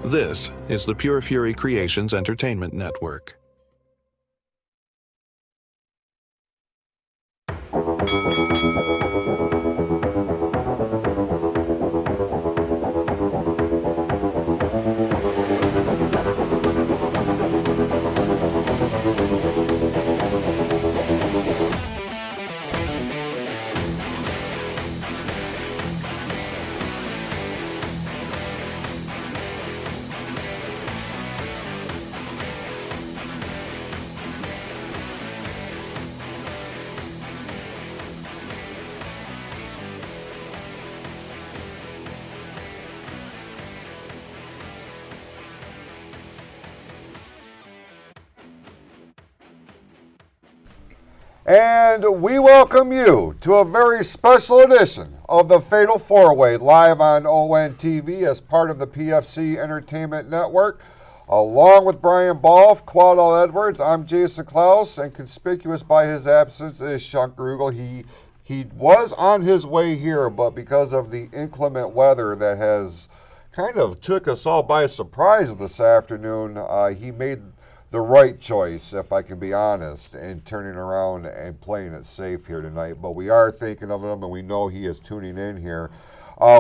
This is the Pure Fury Creations Entertainment Network. And we welcome you to a very special edition of the Fatal 4-Way live on ON TV as part of the PFC Entertainment Network. Along with Brian Bolf, Quadell Edwards, I'm Jason Clouse, and conspicuous by his absence is Sean Grugel. He was on his way here, but because of the inclement weather that has kind of took us all by surprise this afternoon, he made the right choice, if I can be honest, in turning around and playing it safe here tonight. But we are thinking of him, and we know he is tuning in here.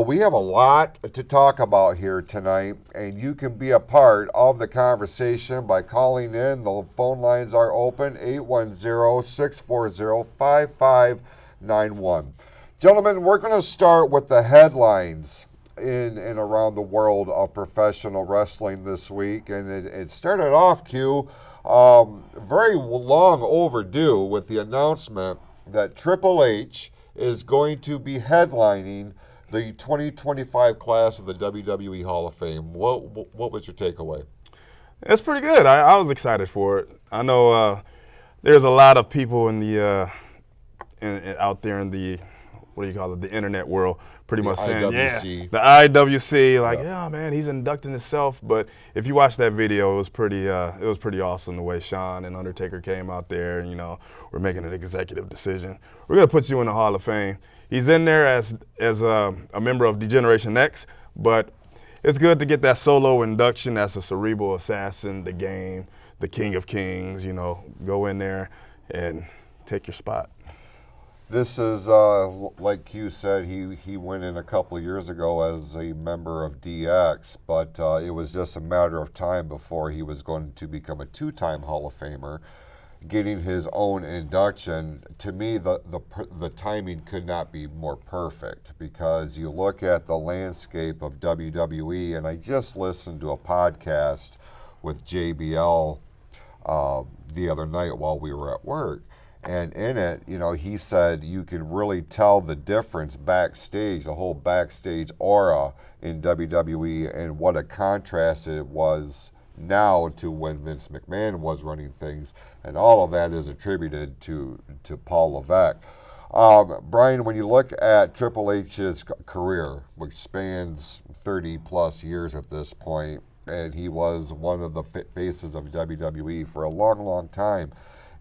We have a lot to talk about here tonight, and you can be a part of the conversation by calling in. The phone lines are open, 810-640-5591. Gentlemen, we're going to start with the headlines in and around the world of professional wrestling this week. And it started off, Q, very long overdue with the announcement that Triple H is going to be headlining the 2025 class of the WWE Hall of Fame. What was your takeaway? It's pretty good. I was excited for it. I know there's a lot of people in the out there in the, what do you call it, the internet world, pretty much saying, IWC. Yeah, the IWC, like, yeah, man, he's inducting himself. But if you watch that video, it was pretty awesome the way Shawn and Undertaker came out there. And, we're making an executive decision. We're gonna put you in the Hall of Fame. He's in there as a member of Degeneration X, but it's good to get that solo induction as a cerebral assassin, the Game, the King of Kings. Go in there and take your spot. This is, like Q said, he went in a couple of years ago as a member of DX, but it was just a matter of time before he was going to become a two-time Hall of Famer, getting his own induction. To me, the timing could not be more perfect, because you look at the landscape of WWE, and I just listened to a podcast with JBL the other night while we were at work. And in it, he said you can really tell the difference backstage, the whole backstage aura in WWE, and what a contrast it was now to when Vince McMahon was running things. And all of that is attributed to Paul Levesque. Brian, when you look at Triple H's career, which spans 30 plus years at this point, and he was one of the faces of WWE for a long, long time,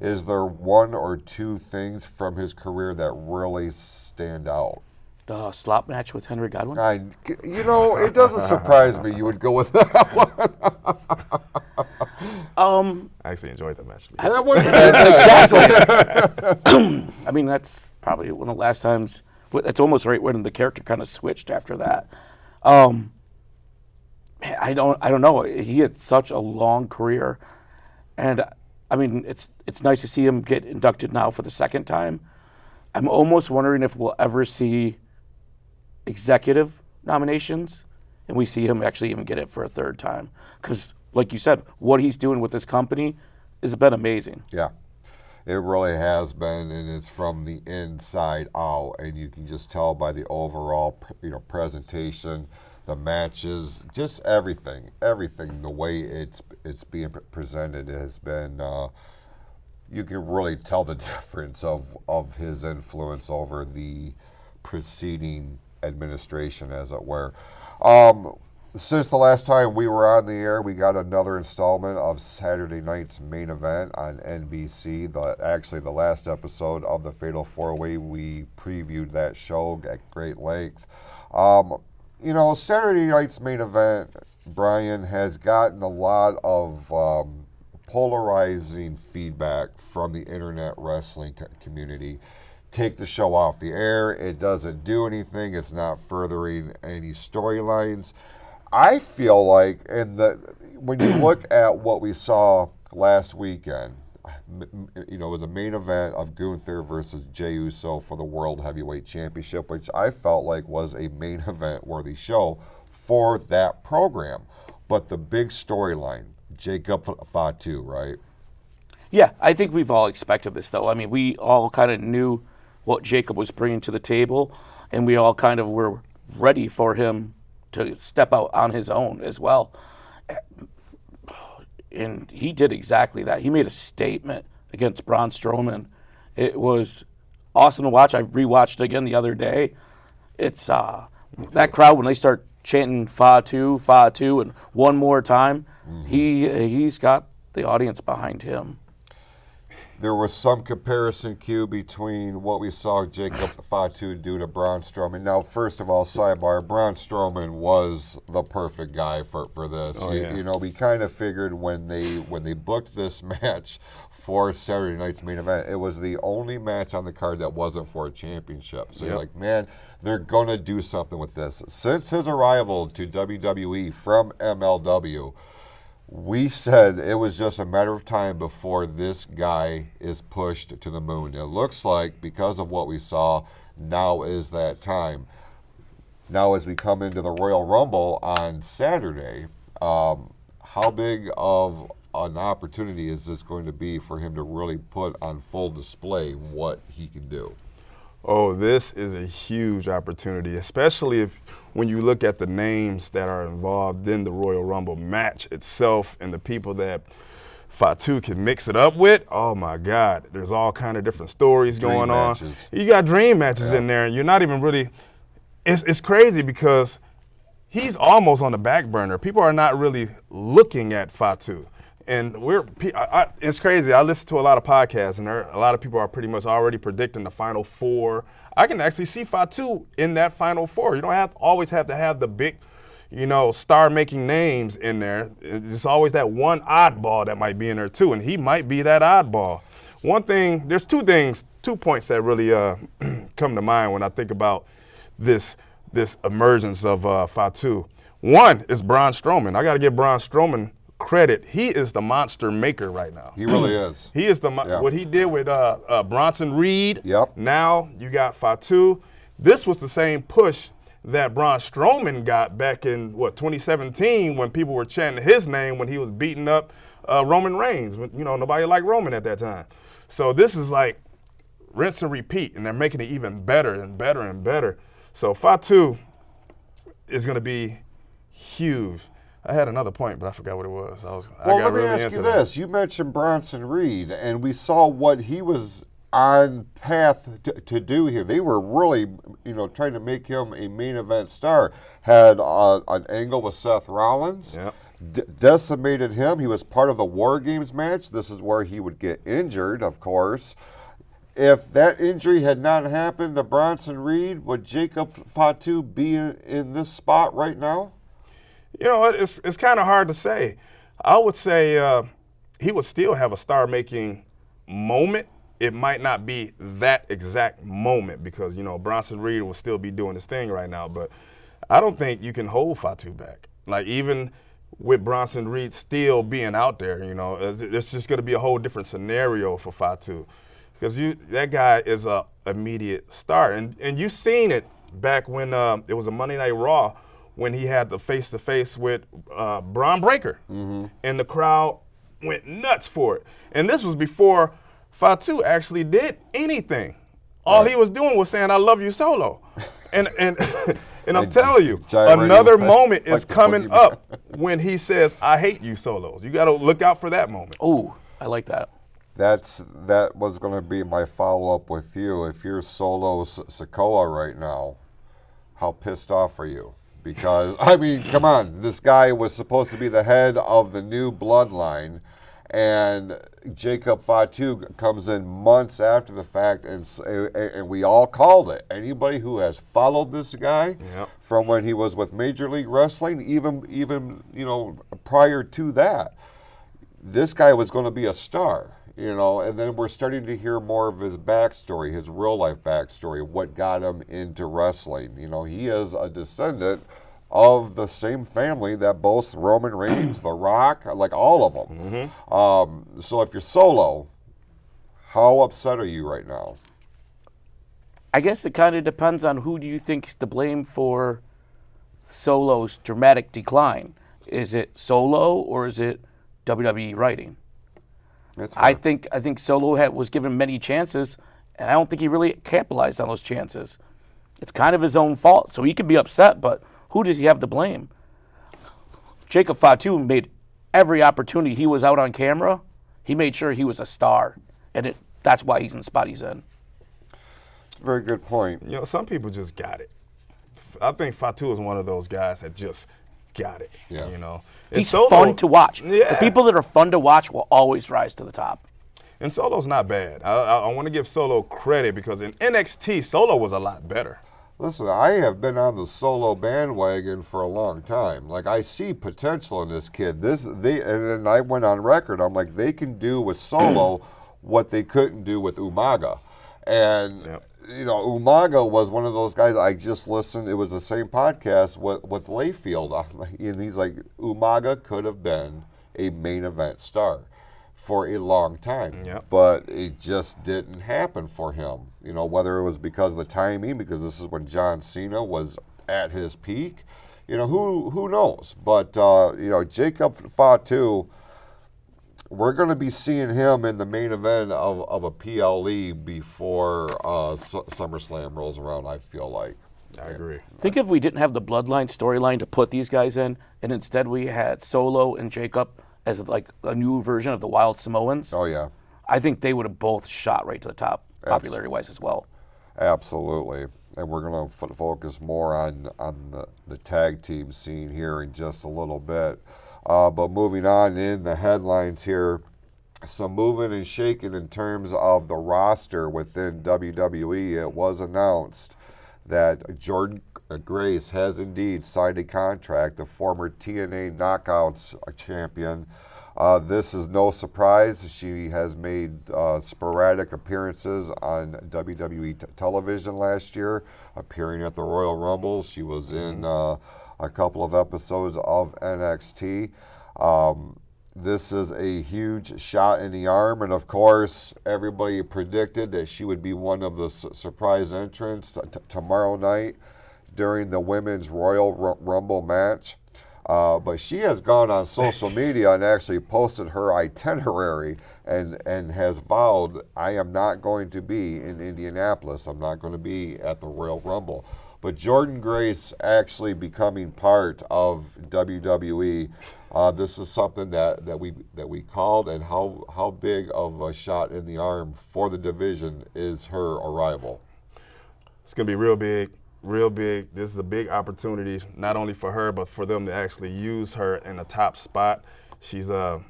is there one or two things from his career that really stand out? The slop match with Henry Godwin? It doesn't surprise me you would go with that one. I actually enjoyed the match. Exactly. I mean, that's probably one of the last times. It's almost right when the character kind of switched after that. I don't know. He had such a long career, and I mean, it's nice to see him get inducted now for the second time. I'm almost wondering if we'll ever see executive nominations, and we see him actually even get it for a third time. Because, like you said, what he's doing with this company has been amazing. Yeah, it really has been, and it's from the inside out, and you can just tell by the overall, presentation, the matches, just everything, the way it's being presented has been, you can really tell the difference of his influence over the preceding administration, as it were. Since the last time we were on the air, we got another installment of Saturday night's Main Event on NBC. The last episode of the Fatal 4-Way, we previewed that show at great length. Saturday night's Main Event Brian, has gotten a lot of polarizing feedback from the internet wrestling community. Take the show off the air. It doesn't do anything. It's not furthering any storylines. I feel like, when you look at what we saw last weekend, it was a main event of Gunther versus Jey Uso for the World Heavyweight Championship, which I felt like was a main event worthy show for that program. But the big storyline, Jacob Fatu, right? Yeah, I think we've all expected this, though. I mean, we all kind of knew what Jacob was bringing to the table, and we all kind of were ready for him to step out on his own as well. And he did exactly that. He made a statement against Braun Strowman. It was awesome to watch. I rewatched it again the other day. It's that crowd, when they start chanting Fatu, Fatu, and one more time, he's got the audience behind him. There was some comparison, Q, between what we saw Jacob Fatu do to Braun Strowman. Now, first of all, sidebar, Braun Strowman was the perfect guy for this. We kind of figured when they booked this match for Saturday night's main event, it was the only match on the card that wasn't for a championship. So you're like, man, they're going to do something with this. Since his arrival to WWE from MLW, we said it was just a matter of time before this guy is pushed to the moon. It looks like, because of what we saw, now is that time. Now, as we come into the Royal Rumble on Saturday, how big of an opportunity is this going to be for him to really put on full display what he can do? Oh, this is a huge opportunity, especially when you look at the names that are involved in the Royal Rumble match itself and the people that Fatu can mix it up with. Oh my God, there's all kind of different stories going on. You got dream matches in there, and you're not even really. It's crazy because he's almost on the back burner. People are not really looking at Fatu. And it's crazy. I listen to a lot of podcasts, and a lot of people are pretty much already predicting the Final Four. I can actually see Fatu in that Final Four. You don't always have to have the big, star-making names in there. There's always that one oddball that might be in there too, and he might be that oddball. There's two points that really come to mind when I think about this emergence of Fatu. One is Braun Strowman. I got to give Braun Strowman credit. He is the monster maker right now. He really is. He is what he did with Bronson Reed. Yep. Now you got Fatu. This was the same push that Braun Strowman got back in 2017 when people were chanting his name when he was beating up Roman Reigns. Nobody liked Roman at that time. So this is like rinse and repeat, and they're making it even better and better and better. So Fatu is going to be huge. I had another point, but I forgot what it was. Let me ask you this. You mentioned Bronson Reed, and we saw what he was on path to do here. They were really, trying to make him a main event star. Had an angle with Seth Rollins. Yep. Decimated him. He was part of the War Games match. This is where he would get injured, of course. If that injury had not happened to Bronson Reed, would Jacob Fatu be in this spot right now? It's kind of hard to say. I would say he would still have a star-making moment. It might not be that exact moment because, Bronson Reed will still be doing his thing right now. But I don't think you can hold Fatu back. Like, even with Bronson Reed still being out there, there's just going to be a whole different scenario for Fatu because that guy is a immediate star. And you've seen it back when it was a Monday Night Raw when he had the face-to-face with Braun Breaker. Mm-hmm. And the crowd went nuts for it. And this was before Fatu actually did anything. All he was doing was saying, "I love you, Solo." And I'm telling you, another moment is coming up when he says, "I hate you, Solos." You got to look out for that moment. Oh, I like that. That was going to be my follow-up with you. If you're Solo Sikoa right now, how pissed off are you? Because, come on, this guy was supposed to be the head of the new bloodline, and Jacob Fatu comes in months after the fact, and we all called it. Anybody who has followed this guy from when he was with Major League Wrestling, even prior to that, this guy was going to be a star. And then we're starting to hear more of his backstory, his real life backstory, what got him into wrestling. He is a descendant of the same family that both Roman Reigns, The Rock, like all of them. So if you're Solo, how upset are you right now? I guess it kind of depends on who do you think is to blame for Solo's dramatic decline. Is it Solo or is it WWE writing? I think Solo was given many chances, and I don't think he really capitalized on those chances. It's kind of his own fault, so he could be upset, but who does he have to blame? Jacob Fatu made every opportunity he was out on camera, he made sure he was a star, and that's why he's in the spot he's in. Very good point. Some people just got it. I think Fatu is one of those guys that just got it. Yeah. He's fun to watch. Yeah. The people that are fun to watch will always rise to the top. And Solo's not bad. I want to give Solo credit because in NXT, Solo was a lot better. Listen, I have been on the Solo bandwagon for a long time. Like, I see potential in this kid. And then I went on record. I'm like, they can do with Solo what they couldn't do with Umaga. And Umaga was one of those guys. I just listened. It was the same podcast with Layfield, and he's like, Umaga could have been a main event star for a long time, but it just didn't happen for him. Whether it was because of the timing, because this is when John Cena was at his peak, who knows? But Jacob Fatu, we're going to be seeing him in the main event of a PLE before SummerSlam rolls around, I feel like. I agree. Think if we didn't have the Bloodline storyline to put these guys in, and instead we had Solo and Jacob as like a new version of the Wild Samoans. Oh, yeah. I think they would have both shot right to the top, popularity-wise as well. Absolutely. And we're going to focus more on the tag team scene here in just a little bit. But moving on in the headlines here, some moving and shaking in terms of the roster within WWE. It was announced that Jordan Grace has indeed signed a contract, the former TNA Knockouts champion. This is no surprise. She has made sporadic appearances on WWE television last year, appearing at the Royal Rumble. She was in a couple of episodes of NXT. This is a huge shot in the arm, and of course, everybody predicted that she would be one of the surprise entrants tomorrow night during the Women's Royal Rumble match. But she has gone on social media and actually posted her itinerary and has vowed, I am not going to be in Indianapolis. I'm not going to be at the Royal Rumble. But Jordan Grace actually becoming part of WWE, this is something that we called, and how big of a shot in the arm for the division is her arrival? It's going to be real big, real big. This is a big opportunity, not only for her, but for them to actually use her in a top spot. She's going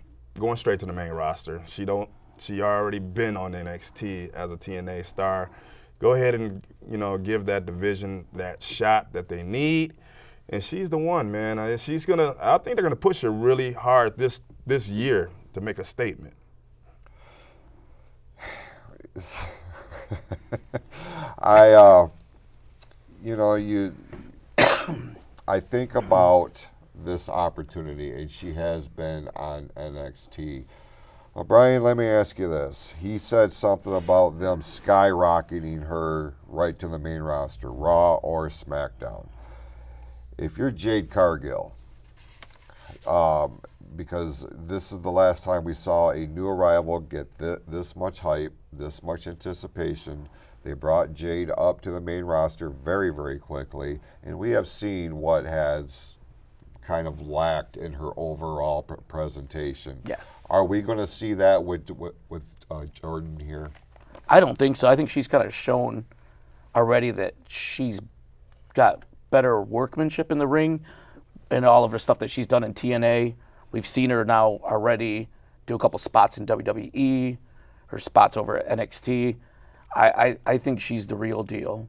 straight to the main roster. She already been on NXT as a TNA star. Go ahead and give that division that shot that they need, and she's the one, man. I think they're gonna push her really hard this year to make a statement. I think about this opportunity, and she has been on NXT. Well, Brian, let me ask you this. He said something about them skyrocketing her right to the main roster, Raw or SmackDown. If you're Jade Cargill, because this is the last time we saw a new arrival get this much hype, this much anticipation. They brought Jade up to the main roster very, very quickly, and we have seen what has kind of lacked in her overall presentation. Yes. Are we going to see that with Jordan here? I don't think so. I think she's kind of shown already that she's got better workmanship in the ring and all of her stuff that she's done in TNA. We've seen her now already do a couple spots in WWE, her spots over at NXT. I think she's the real deal.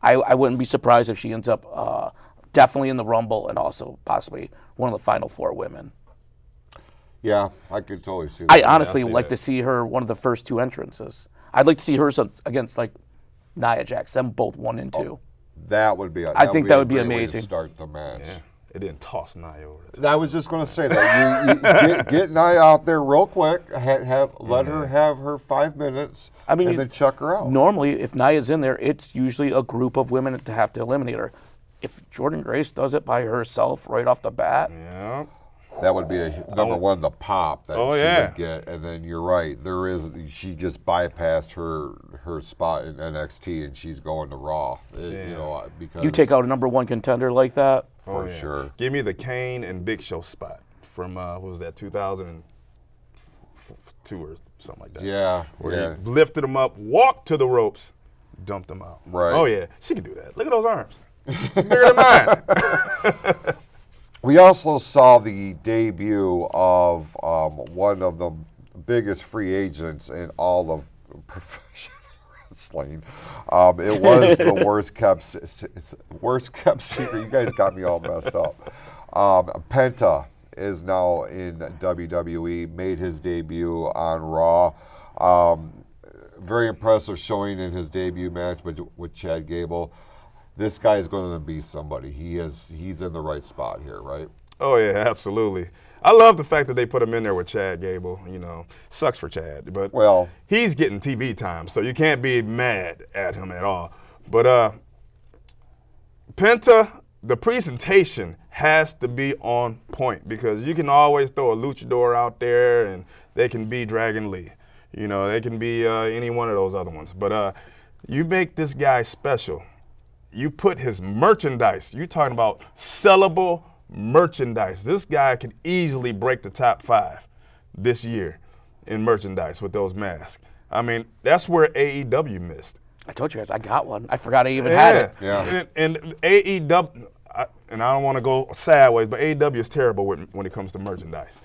I wouldn't be surprised if she ends up definitely in the Rumble and also possibly one of the final 4 women. Yeah, I could totally see that. I honestly see would like that. to see her one of the first 2 entrances. I'd like to see her against like Nia Jax, them both 1 and 2. That would be. I think that would be a great way to amazing. start the match. Yeah. It didn't toss Nia over. I was just going to say that you get Nia out there real quick. Let her have her 5 minutes. I mean, and then chuck her out. Normally, if Nia's in there, it's usually a group of women to have to eliminate her. If Jordynne Grace does it by herself right off the bat, Yeah. That would be number one, the pop that she yeah. would get, and then you're right. She just bypassed her spot in NXT, and she's going to Raw. Because you take out a number 1 contender like that. for sure. Give me the Kane and Big Show spot from what was that, 2002 or something like that. Yeah, Where he lifted them up, walked to the ropes, dumped them out. Right. Oh yeah, she can do that. Look at those arms, bigger than mine. We also saw the debut of one of the biggest free agents in all of professional wrestling. It was the worst kept secret. You guys got me all messed up. Penta is now in WWE, made his debut on Raw. Very impressive showing in his debut match with Chad Gable. This guy is going to be somebody. He's in the right spot here, right? Oh yeah, absolutely. I love the fact that they put him in there with Chad Gable. Sucks for Chad, but he's getting TV time, so you can't be mad at him at all. But Penta, the presentation has to be on point because you can always throw a luchador out there and they can be Dragon Lee. They can be any one of those other ones. But you make this guy special. You put his merchandise. You're talking about sellable merchandise. This guy could easily break the top 5 this year in merchandise with those masks. I mean, that's where AEW missed. I told you guys, I got one. I forgot I even had it. Yeah. And AEW, and I don't want to go sideways, but AEW is terrible when it comes to merchandise.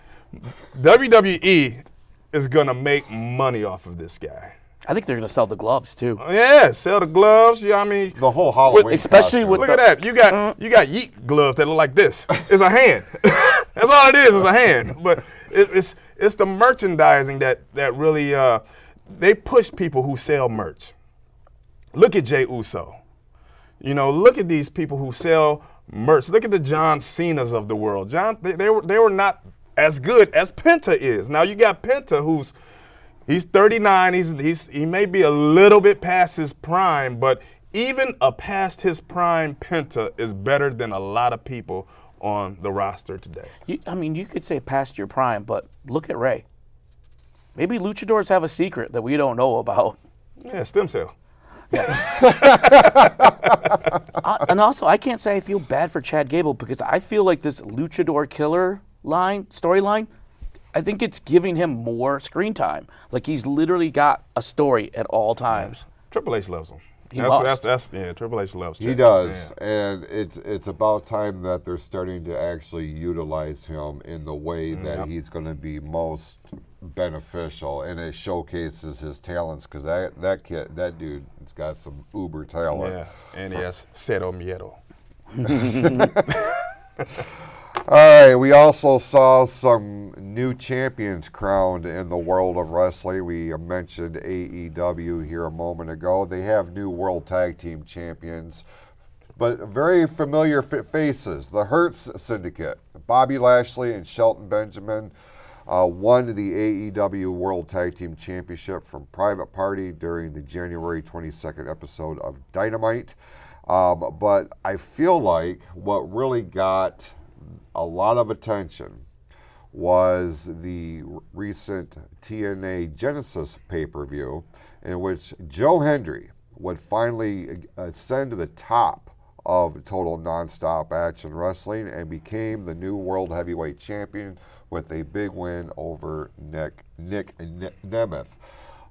WWE is going to make money off of this guy. I think they're going to sell the gloves too. Yeah, sell the gloves. Yeah, I mean, The whole Halloween especially costume. with look at that. You got yeet gloves that look like this. It's a hand. That's all it is a hand. But it's the merchandising that really they push people who sell merch. Look at Jey Uso. Look at these people who sell merch. Look at the John Cenas of the world. They were not as good as Penta is. Now you got Penta he's 39. He may be a little bit past his prime, but even a past his prime Penta is better than a lot of people on the roster today. You could say past your prime, but look at Ray. Maybe luchadors have a secret that we don't know about. Yeah, stem cell. And also, I can't say I feel bad for Chad Gable because I feel like this luchador killer storyline, I think it's giving him more screen time. Like he's literally got a story at all times. Triple H loves him. Triple H loves him. He does, and it's about time that they're starting to actually utilize him in the way that he's going to be most beneficial, and it showcases his talents because that dude has got some uber talent. Yeah, and he has cero miedo. All right, we also saw some new champions crowned in the world of wrestling. We mentioned AEW here a moment ago. They have new World Tag Team Champions, but very familiar faces. The Hertz Syndicate, Bobby Lashley and Shelton Benjamin, won the AEW World Tag Team Championship from Private Party during the January 22nd episode of Dynamite. But I feel like what really got a lot of attention was the recent TNA Genesis pay-per-view in which Joe Hendry would finally ascend to the top of Total Nonstop Action Wrestling and became the new World Heavyweight Champion with a big win over Nick Nemeth.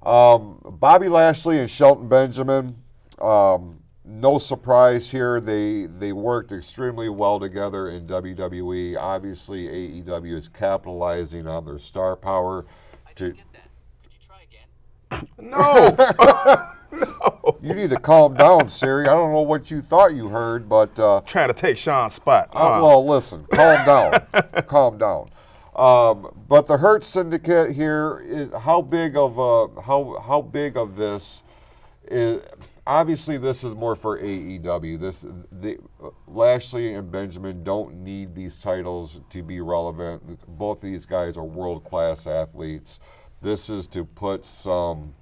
Bobby Lashley and Shelton Benjamin, no surprise here. They worked extremely well together in WWE. Obviously, AEW is capitalizing on their star power. Get that. Could you try again? No. No. You need to calm down, Siri. I don't know what you thought you heard, but Trying to take Sean's spot. well, listen, calm down, calm down. But the Hurt Syndicate here is how big of this is. Obviously, this is more for AEW. Lashley and Benjamin don't need these titles to be relevant. Both of these guys are world-class athletes. This is to put some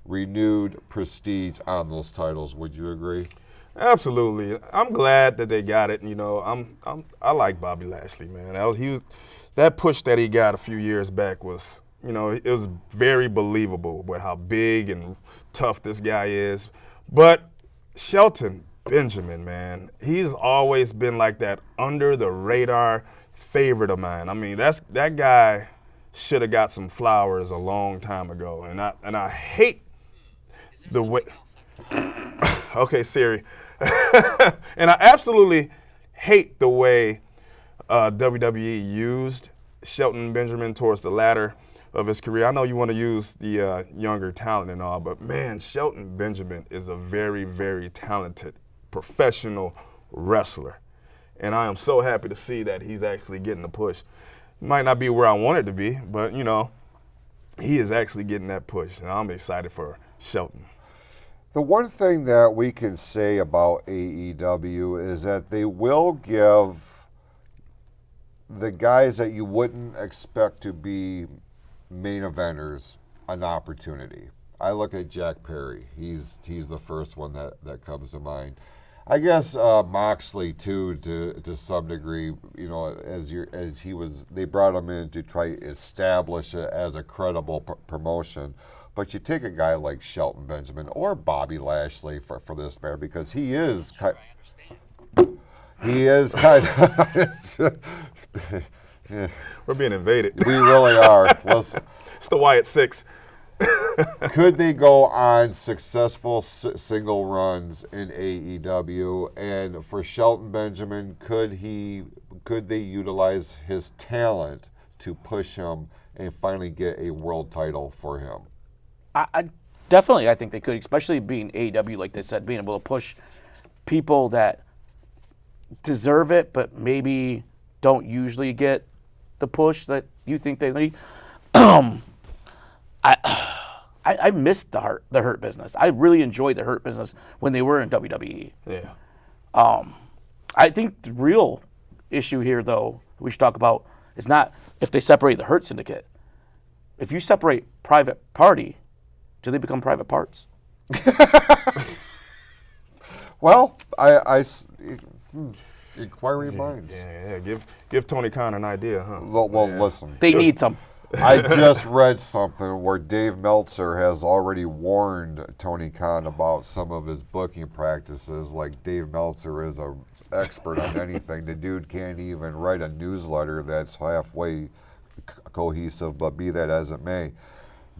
renewed prestige on those titles. Would you agree? Absolutely. I'm glad that they got it. You know, I like Bobby Lashley, man. That push that he got a few years back was, you know, it was very believable with how big and tough this guy is. But Shelton Benjamin, man, he's always been like that under the radar favorite of mine. I mean, that guy should have got some flowers a long time ago, and I hate the way. Okay, Siri. And I absolutely hate the way WWE used Shelton Benjamin towards the latter of his career. I know you want to use the younger talent and all, but man, Shelton Benjamin is a very, very talented professional wrestler. And I am so happy to see that he's actually getting a push. Might not be where I want it to be, but, you know, he is actually getting that push, and I'm excited for Shelton. The one thing that we can say about AEW is that they will give the guys that you wouldn't expect to be main eventers an opportunity. I look at Jack Perry. He's the first one that comes to mind. I guess Moxley too, to some degree. You know, they brought him in to try to establish it as a credible promotion. But you take a guy like Shelton Benjamin or Bobby Lashley for this matter, because he is kind. He is kind of. Yeah. We're being invaded. We really are. Listen. It's the Wyatt Six. Could they go on successful single runs in AEW? And for Shelton Benjamin, could they utilize his talent to push him and finally get a world title for him? I definitely, I think they could, especially being AEW, like they said, being able to push people that deserve it, but maybe don't usually get the push that you think they need. I missed the Hurt business. I really enjoyed the Hurt business when they were in WWE. Yeah. I think the real issue here, though, we should talk about is not if they separate the Hurt Syndicate. If you separate Private Party, do they become private parts? Well, inquiry minds. Yeah. Give Tony Khan an idea, huh? Well, listen. They need some. I just read something where Dave Meltzer has already warned Tony Khan about some of his booking practices. Like, Dave Meltzer is an expert on anything. The dude can't even write a newsletter that's halfway cohesive, but be that as it may.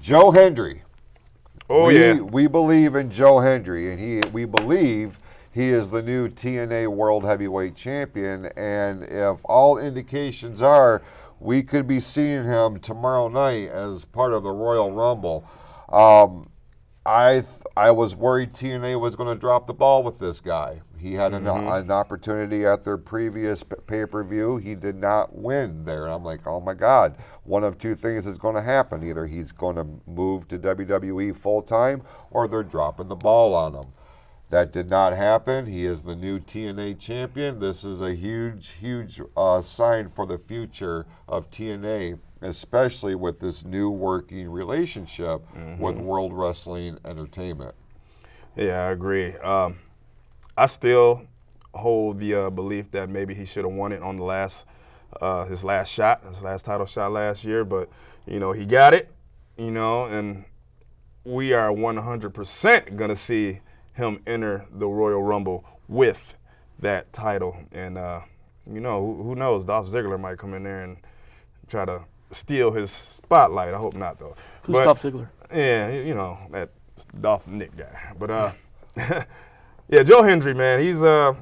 Joe Hendry. Oh, yeah. We believe in Joe Hendry, and we believe he is the new TNA World Heavyweight Champion, and if all indications are, we could be seeing him tomorrow night as part of the Royal Rumble. I was worried TNA was going to drop the ball with this guy. He had an opportunity at their previous pay-per-view. He did not win there. And I'm like, oh my God, one of two things is going to happen. Either he's going to move to WWE full-time or they're dropping the ball on him. That did not happen. He is the new TNA champion. This is a huge, huge sign for the future of TNA, especially with this new working relationship with World Wrestling Entertainment. Yeah, I agree. I still hold the belief that maybe he should have won it on the his last title shot last year, but you know, he got it, you know, and we are 100% gonna see him enter the Royal Rumble with that title. And, you know, who knows? Dolph Ziggler might come in there and try to steal his spotlight. I hope not, though. Who's Dolph Ziggler? Yeah, you know, that Dolph Nick guy. But Yeah, Joe Hendry, man, he's a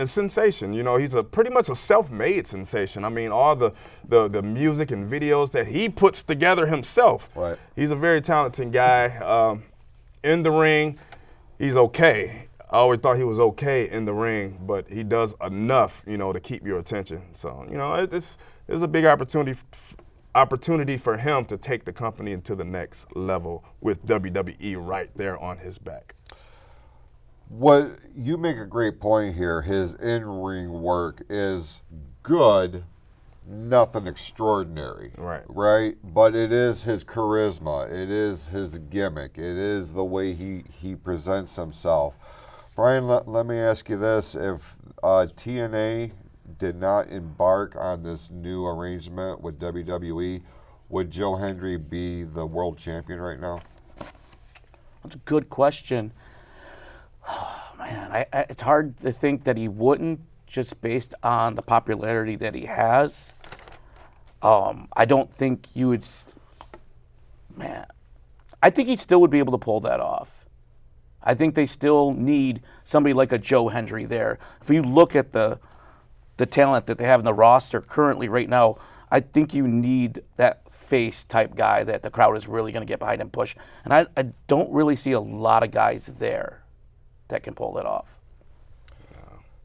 sensation. You know, he's pretty much a self-made sensation. I mean, all the music and videos that he puts together himself. Right. He's a very talented guy. In the ring, he's okay. I always thought he was okay in the ring, but he does enough, you know, to keep your attention. So, you know, it's a big opportunity for him to take the company into the next level with WWE right there on his back. What you make a great point here. His in-ring work is good, nothing extraordinary. Right. Right? But it is his charisma. It is his gimmick. It is the way he presents himself. Brian, let me ask you this. If TNA did not embark on this new arrangement with WWE, would Joe Hendry be the world champion right now? That's a good question. Oh, man, it's hard to think that he wouldn't, just based on the popularity that he has. I don't think you would. Man, I think he still would be able to pull that off. I think they still need somebody like a Joe Hendry there. If you look at the talent that they have in the roster currently right now, I think you need that face type guy that the crowd is really going to get behind and push. And I don't really see a lot of guys there that can pull it off.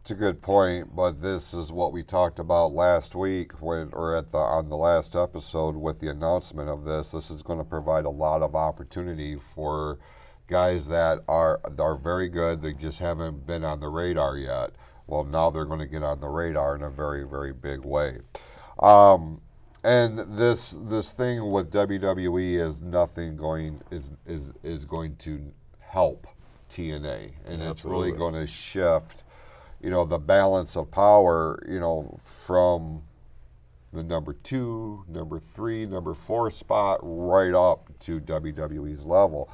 It's a good point, but this is what we talked about last week on the last episode with the announcement of this. This is going to provide a lot of opportunity for guys that are very good. They just haven't been on the radar yet. Well, now they're going to get on the radar in a very, very big way. And this thing with WWE is going to help TNA, and it's really going to shift, you know, the balance of power, you know, from the number 2, number 3, number 4 spot right up to WWE's level.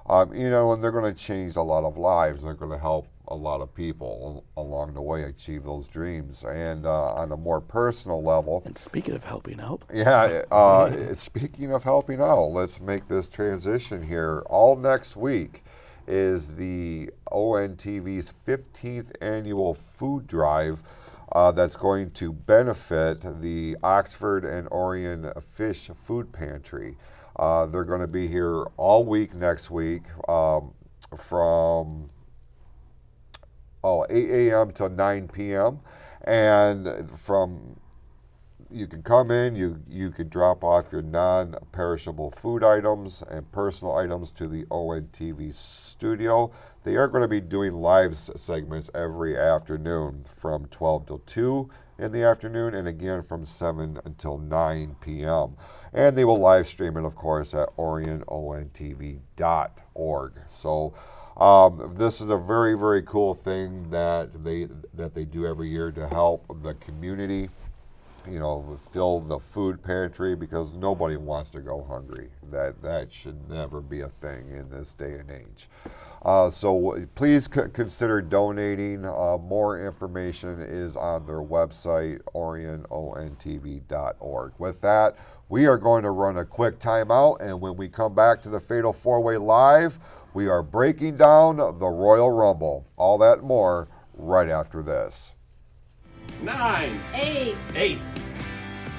You know, and they're going to change a lot of lives. They're going to help a lot of people along the way achieve those dreams. And on a more personal level. And speaking of helping out. Yeah, speaking of helping out, let's make this transition here. All next week is the ONTV's 15th annual food drive that's going to benefit the Oxford and Orion Fish Food Pantry. They're going to be here all week next week from 8 a.m. to 9 p.m. And you can come in, you can drop off your non-perishable food items and personal items to the ONTV studio. They are going to be doing live segments every afternoon from 12 till 2 in the afternoon, and again from 7 until 9 p.m. And they will live stream it, of course, at orionontv.org. So this is a very, very cool thing that they do every year to help the community, you know, fill the food pantry, because nobody wants to go hungry. That should never be a thing in this day and age. So please consider donating. More information is on their website, orionontv.org. With that, we are going to run a quick timeout, and when we come back to the Fatal 4-Way Live, we are breaking down the Royal Rumble. All that and more right after this. 9, 8. 8.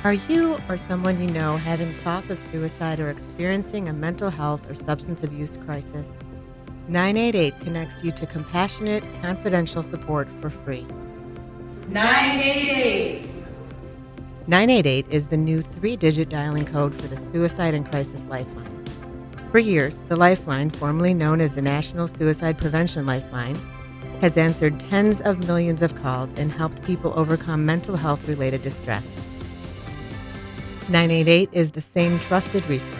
Are you or someone you know having thoughts of suicide or experiencing a mental health or substance abuse crisis? 988 connects you to compassionate, confidential support for free. 988. 988 is the new 3-digit dialing code for the Suicide and Crisis Lifeline. For years, the Lifeline, formerly known as the National Suicide Prevention Lifeline, has answered tens of millions of calls and helped people overcome mental health-related distress. 988 is the same trusted resource.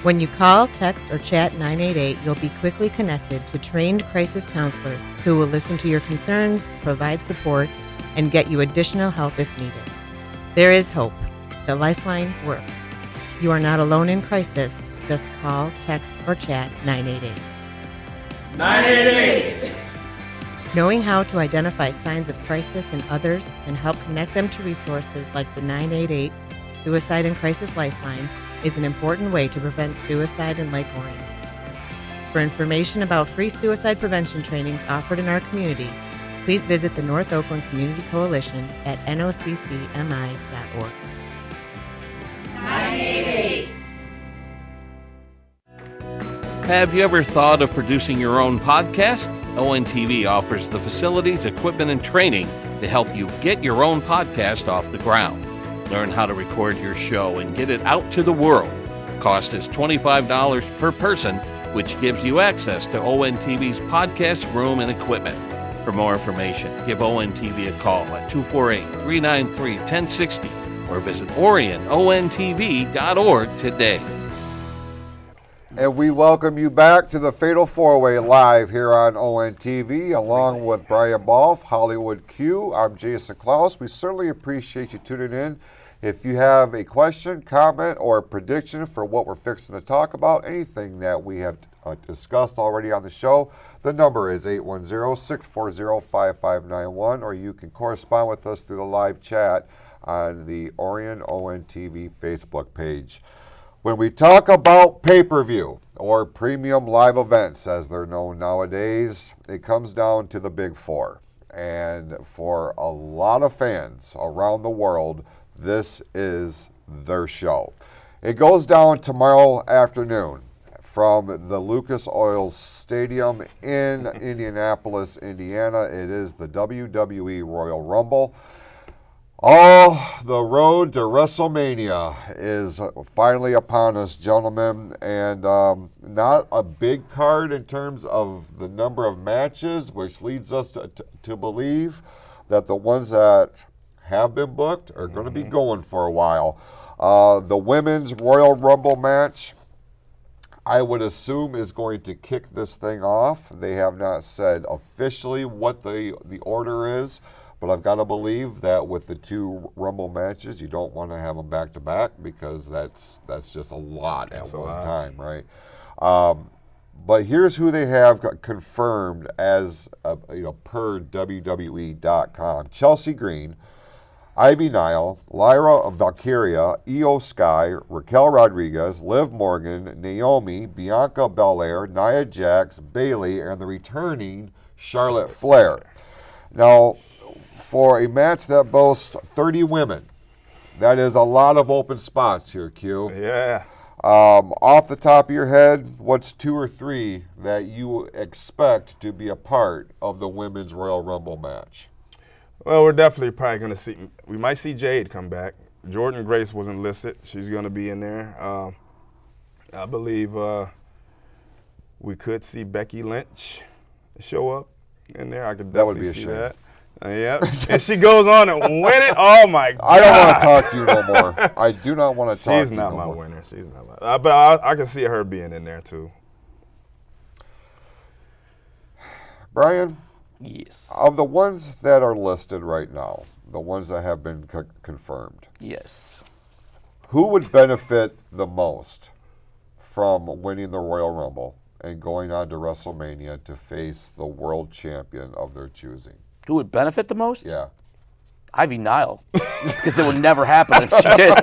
When you call, text, or chat 988, you'll be quickly connected to trained crisis counselors who will listen to your concerns, provide support, and get you additional help if needed. There is hope. The Lifeline works. You are not alone in crisis. Just call, text, or chat 988. 988. Knowing how to identify signs of crisis in others and help connect them to resources like the 988 Suicide and Crisis Lifeline is an important way to prevent suicide in Lake Orion. For information about free suicide prevention trainings offered in our community, please visit the North Oakland Community Coalition at noccmi.org. 988. Have you ever thought of producing your own podcast? ONTV offers the facilities, equipment, and training to help you get your own podcast off the ground. Learn how to record your show and get it out to the world. Cost is $25 per person, which gives you access to ONTV's podcast room and equipment. For more information, give ONTV a call at 248-393-1060 or visit orionontv.org today. And we welcome you back to the Fatal 4-Way live here on ONTV, along with Brian Bolf, Hollywood Q. I'm Jason Clouse. We certainly appreciate you tuning in. If you have a question, comment, or a prediction for what we're fixing to talk about, anything that we have discussed already on the show, the number is 810-640-5591, or you can correspond with us through the live chat on the Orion ONTV Facebook page. When we talk about pay-per-view or premium live events, as they're known nowadays, it comes down to the big four. And for a lot of fans around the world, this is their show. It goes down tomorrow afternoon from the Lucas Oil Stadium in Indianapolis, Indiana. It is the WWE Royal Rumble. The road to WrestleMania is finally upon us, gentlemen, and not a big card in terms of the number of matches, which leads us to believe that the ones that have been booked are going to be going for a while. The women's Royal Rumble match, I would assume, is going to kick this thing off. They have not said officially what the order is, but I've got to believe that with the two Rumble matches, you don't want to have them back to back because that's just a lot at one time, right? But here's who they have confirmed as per WWE.com: Chelsea Green, Ivy Nile, Lyra Valkyria, Io Sky, Raquel Rodriguez, Liv Morgan, Naomi, Bianca Belair, Nia Jax, Bayley, and the returning Charlotte Flair. Now, for a match that boasts 30 women, that is a lot of open spots here, Q. Yeah. Off the top of your head, what's 2 or 3 that you expect to be a part of the women's Royal Rumble match? Well, we're definitely probably going to see, we might see Jade come back. Jordan Grace wasn't listed. She's going to be in there. I believe we could see Becky Lynch show up in there. I could definitely see that. Yeah, and she goes on and win it. Oh my God! I don't want to talk to you no more. I do not want to talk to you She's not no my more. winner. She's not my. But I can see her being in there too. Brian? Yes. Of the ones that are listed right now, the ones that have been confirmed, Yes. who would benefit the most from winning the Royal Rumble and going on to WrestleMania to face the world champion of their choosing? Who would benefit the most? Yeah. Ivy Nile, because it would never happen if she did.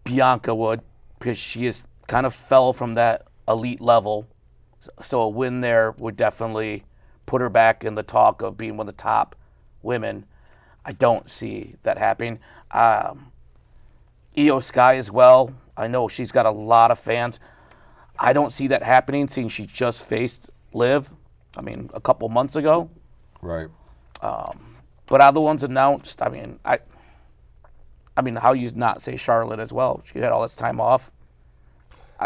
Bianca would, because she is kind of fell from that elite level. So a win there would definitely put her back in the talk of being one of the top women. I don't see that happening. Io Sky as well. I know she's got a lot of fans. I don't see that happening, seeing she just faced Liv, a couple months ago. Right. But other ones announced, how you not say Charlotte as well? She had all this time off.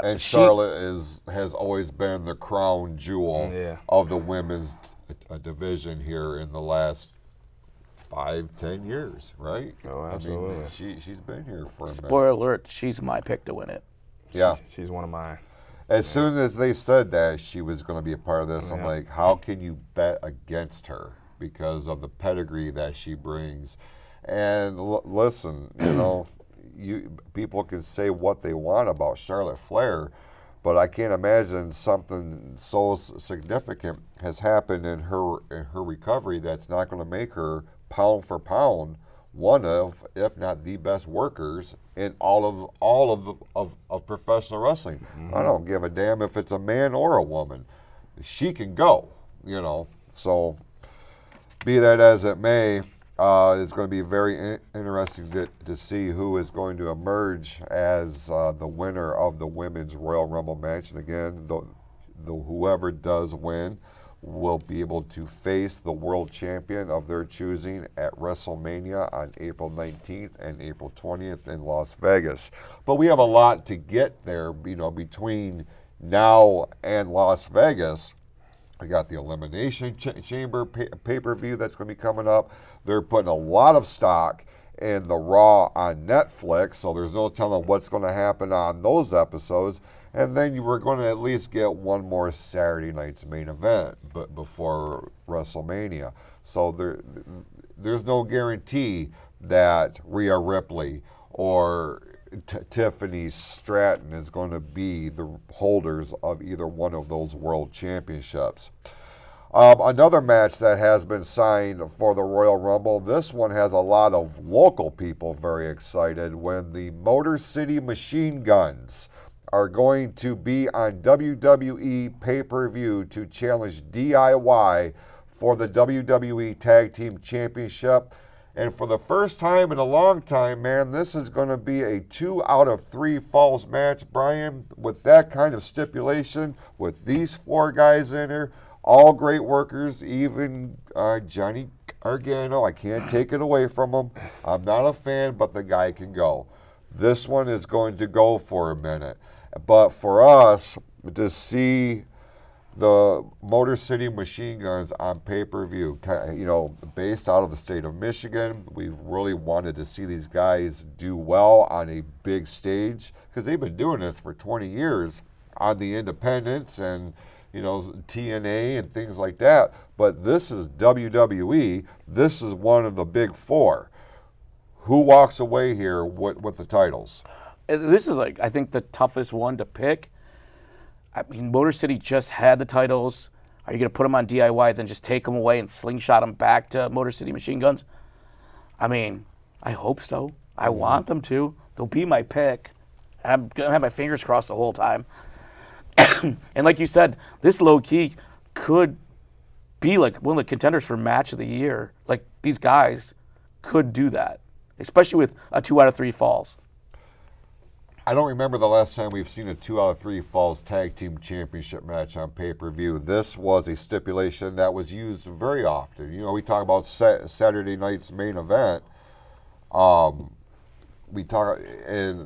And Charlotte has always been the crown jewel of the women's division here in the last 5-10 years, right? Oh, absolutely. She's been here for a minute. Spoiler alert, she's my pick to win it. Yeah. She's one of mine. As soon as they said that she was going to be a part of this, I'm like, how can you bet against her because of the pedigree that she brings? And listen, people can say what they want about Charlotte Flair, but I can't imagine something so significant has happened in her recovery that's not going to make her pound for pound one of, if not the best workers in all of professional wrestling. I don't give a damn if it's a man or a woman. She can go, you know. So, be that as it may, it's going to be very interesting to see who is going to emerge as the winner of the women's Royal Rumble match. And again, whoever does win will be able to face the world champion of their choosing at WrestleMania on April 19th and April 20th in Las Vegas. But we have a lot to get there, you know, between now and Las Vegas. We got the Elimination Chamber pay-per-view that's going to be coming up. They're putting a lot of stock in the Raw on Netflix, so there's no telling what's going to happen on those episodes. And then you were going to at least get one more Saturday night's main event before WrestleMania. So there's no guarantee that Rhea Ripley or Tiffany Stratton is going to be the holders of either one of those world championships. Another match that has been signed for the Royal Rumble, this one has a lot of local people very excited when the Motor City Machine Guns are going to be on WWE pay-per-view to challenge DIY for the WWE Tag Team Championship. And for the first time in a long time, man, this is going to be a 2 out of 3 falls match, Brian, with that kind of stipulation, with these 4 guys in here, all great workers, even Johnny Gargano. I can't take it away from him. I'm not a fan, but the guy can go. This one is going to go for a minute. But for us to see the Motor City Machine Guns on pay-per-view, you know, based out of the state of Michigan, we've really wanted to see these guys do well on a big stage because they've been doing this for 20 years on the independents and, you know, TNA and things like that. But this is WWE. This is one of the big 4. Who walks away here with the titles? This is, like, I think the toughest one to pick. I mean, Motor City just had the titles. Are you going to put them on DIY, then just take them away and slingshot them back to Motor City Machine Guns? I mean, I hope so. I want them to. They'll be my pick. I'm going to have my fingers crossed the whole time. And like you said, this low-key could be like one of the contenders for match of the year. Like, these guys could do that, especially with a 2 out of 3 falls. I don't remember the last time we've seen a 2 out of 3 falls tag team championship match on pay-per-view. This was a stipulation that was used very often. You know, we talk about Saturday night's main event. And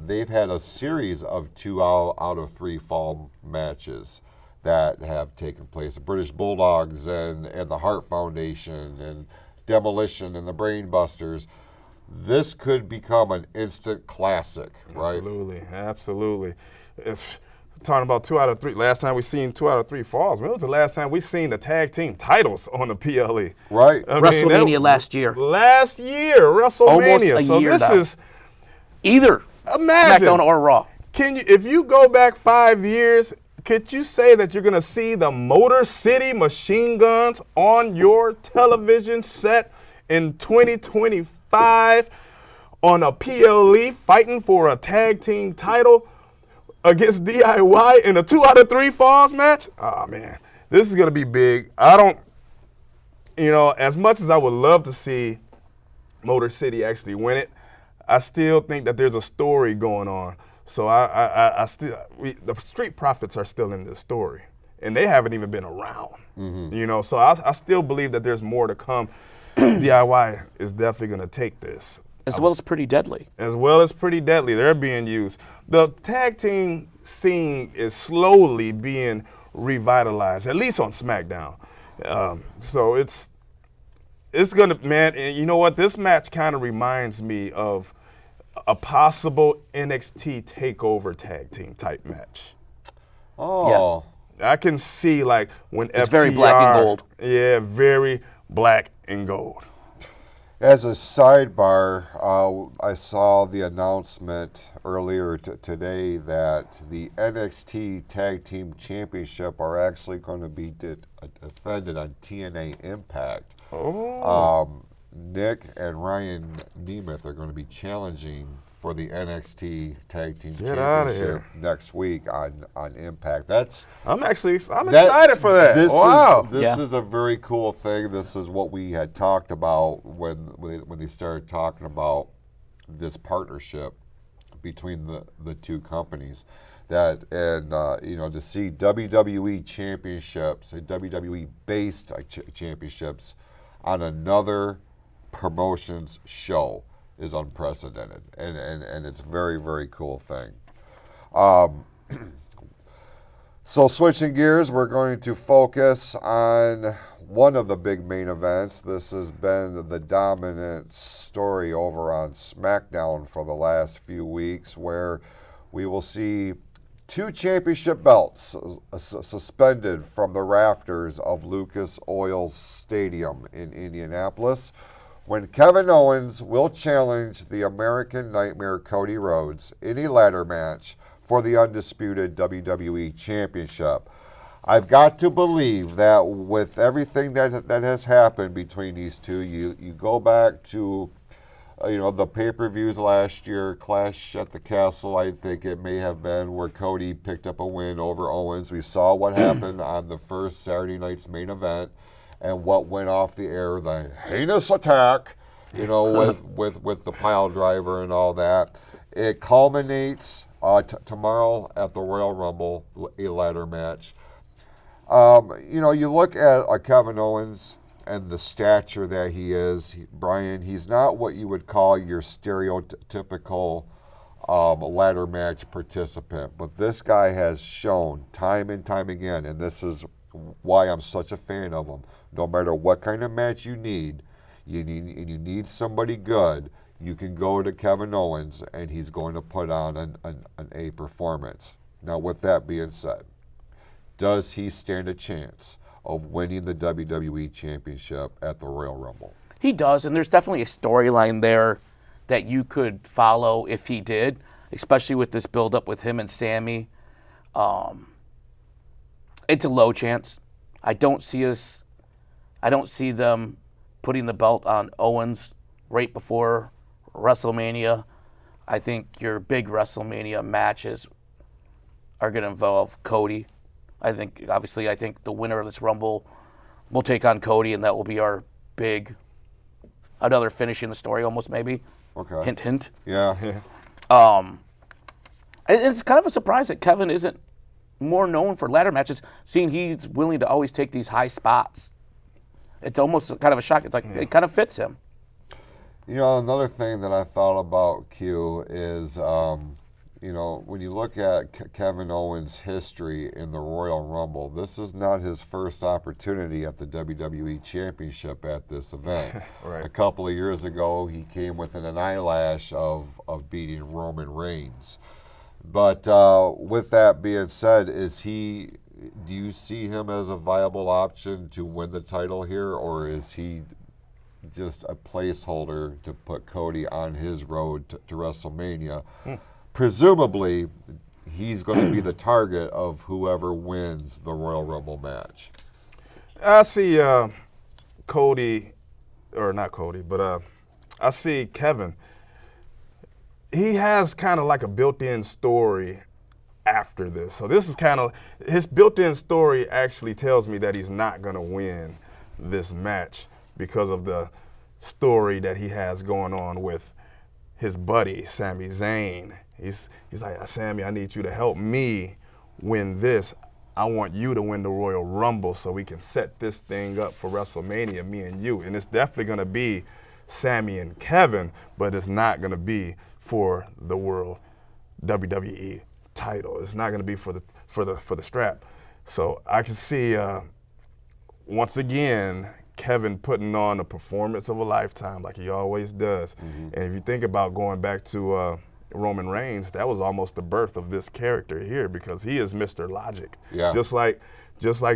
they've had a series of 2 out of 3 fall matches that have taken place. The British Bulldogs and the Hart Foundation and Demolition and the Brain Busters. This could become an instant classic, right? Absolutely. It's talking about 2 out of 3. Last time we seen 2 out of 3 falls. When was the last time we seen the tag team titles on the PLE? Right. WrestleMania last year. Last year, WrestleMania. Almost a so year this now. is Either imagine SmackDown or Raw. Can you, if you go back 5 years, could you say that you're gonna see the Motor City Machine Guns on your television set in 2025 on a PLE fighting for a tag team title against DIY in a 2 out of 3 falls match? Oh man, this is gonna be big. I don't, you know, as much as I would love to see Motor City actually win it, I still think that there's a story going on. So the Street Profits are still in this story, and they haven't even been around. You know, so I still believe that there's more to come. DIY is definitely going to take this. As well as Pretty Deadly. As well as Pretty Deadly, they're being used. The tag team scene is slowly being revitalized, at least on SmackDown. So it's going to, man, and you know what? This match kind of reminds me of a possible NXT TakeOver tag team type match. Oh. Yeah. I can see, like, when it's FTR, very black and gold. Yeah, very black and gold. As a sidebar, I saw the announcement earlier today that the NXT Tag Team Championship are actually going to be defended on TNA Impact. Oh. Nick and Ryan Nemeth are going to be challenging for the NXT Tag Team Championship next week on Impact. I'm excited for that. This is a very cool thing. This is what we had talked about when they started talking about this partnership between the two companies. To see WWE championships, WWE based championships on another promotions show is unprecedented, and it's a very, very cool thing. So switching gears, we're going to focus on one of the big main events. This has been the dominant story over on SmackDown for the last few weeks, where we will see 2 championship belts suspended from the rafters of Lucas Oil Stadium in Indianapolis, when Kevin Owens will challenge the American Nightmare Cody Rhodes in a ladder match for the undisputed WWE Championship. I've got to believe that with everything that has happened between these two, you go back to the pay-per-views last year, Clash at the Castle, I think it may have been, where Cody picked up a win over Owens. We saw what happened on the first Saturday night's main event and what went off the air, the heinous attack, with the pile driver and all that. It culminates tomorrow at the Royal Rumble, a ladder match. You look at Kevin Owens and the stature that he is, Brian, he's not what you would call your stereotypical ladder match participant. But this guy has shown time and time again, and this is why I'm such a fan of him. No matter what kind of match you need somebody good, you can go to Kevin Owens, and he's going to put on an A performance. Now, with that being said, does he stand a chance of winning the WWE Championship at the Royal Rumble? He does, and there's definitely a storyline there that you could follow if he did, especially with this build-up with him and Sammy. It's a low chance. I don't see them putting the belt on Owens right before WrestleMania. I think your big WrestleMania matches are going to involve Cody. I think the winner of this Rumble will take on Cody, and that will be our another finish in the story almost, maybe. Okay. Hint, hint. Yeah. It's kind of a surprise that Kevin isn't more known for ladder matches, seeing he's willing to always take these high spots. It's almost kind of a shock. It's like it kind of fits him. Another thing that I thought about, Q, is when you look at Kevin Owens' history in the Royal Rumble, this is not his first opportunity at the WWE Championship at this event. Right. A couple of years ago, he came within an eyelash of beating Roman Reigns. But with that being said, do you see him as a viable option to win the title here, or is he just a placeholder to put Cody on his road to WrestleMania? Presumably, he's going to be the target of whoever wins the Royal Rumble match. I see I see Kevin. He has kind of like a built-in story after this. So this is kind of, his built-in story actually tells me that he's not going to win this match because of the story that he has going on with his buddy, Sami Zayn. He's like, Sammy, I need you to help me win this. I want you to win the Royal Rumble so we can set this thing up for WrestleMania, me and you. And it's definitely going to be Sammy and Kevin, but it's not going to be for the World WWE title. It's not going to be for the strap. So I can see once again Kevin putting on a performance of a lifetime like he always does. Mm-hmm. And if you think about going back to Roman Reigns, that was almost the birth of this character here because he is Mr. Logic. Yeah. Just like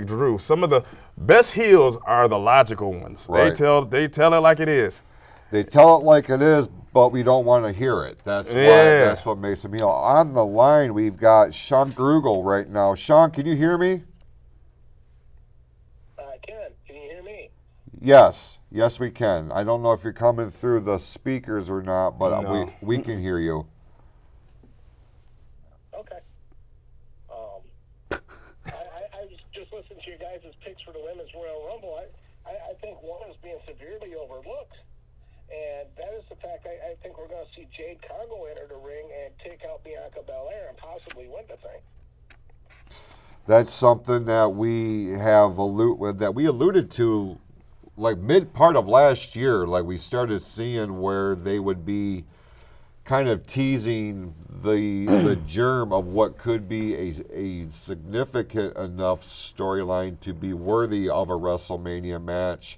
Drew. Some of the best heels are the logical ones. Right. They tell it like it is. They tell it like it is, but we don't want to hear it. That's what makes them heel. On the line, we've got Sean Grugel right now. Sean, can you hear me? I can. Can you hear me? Yes, we can. I don't know if you're coming through the speakers or not, but No. we can hear you. Okay. I just listened to your guys' picks for the Women's Royal Rumble. I think one is being severely overlooked, and that is the fact I think we're going to see Jade Cargill enter the ring and take out Bianca Belair and possibly win the thing. That's something that we have alluded to, like mid part of last year. Like we started seeing where they would be kind of teasing the germ of what could be a significant enough storyline to be worthy of a WrestleMania match.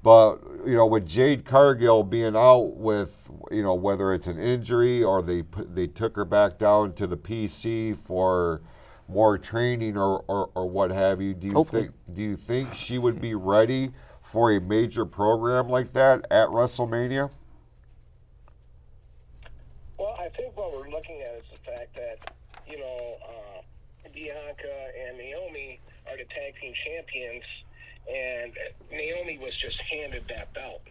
But, with Jade Cargill being out with, whether it's an injury or they took her back down to the PC for more training or what have you, do you think she would be ready for a major program like that at WrestleMania? Well, I think what we're looking at is the fact that, Bianca and Naomi are the tag team champions, and Naomi was just handed that belt.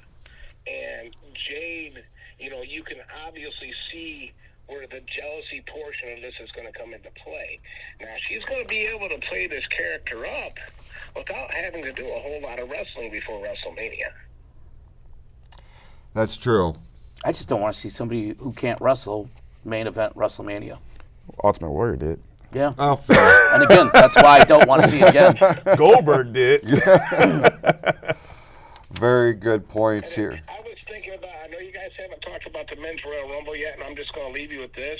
And Jade, you can obviously see where the jealousy portion of this is going to come into play. Now, she's going to be able to play this character up without having to do a whole lot of wrestling before WrestleMania. That's true. I just don't want to see somebody who can't wrestle main event WrestleMania. Ultimate Warrior did. Yeah. Oh, fair. And again, that's why I don't want to see it again. Goldberg did. Very good points here. I was thinking about, I know you guys haven't talked about the Men's Royal Rumble yet, and I'm just going to leave you with this.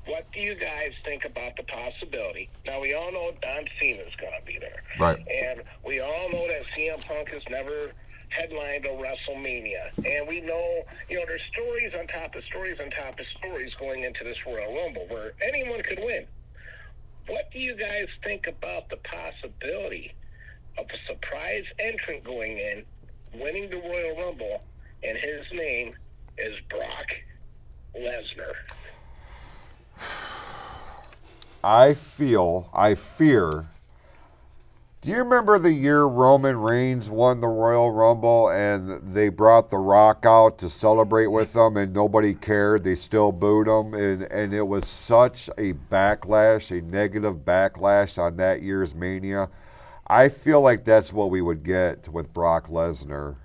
What do you guys think about the possibility? Now, we all know Don Cena's going to be there. Right. And we all know that CM Punk has never headlined a WrestleMania. And we know, there's stories on top of stories on top of stories going into this Royal Rumble where anyone could win. What do you guys think about the possibility of a surprise entrant going in, winning the Royal Rumble, and his name is Brock Lesnar? I fear. Do you remember the year Roman Reigns won the Royal Rumble and they brought The Rock out to celebrate with them and nobody cared? They still booed him, and it was such a backlash, a negative backlash on that year's Mania. I feel like that's what we would get with Brock Lesnar,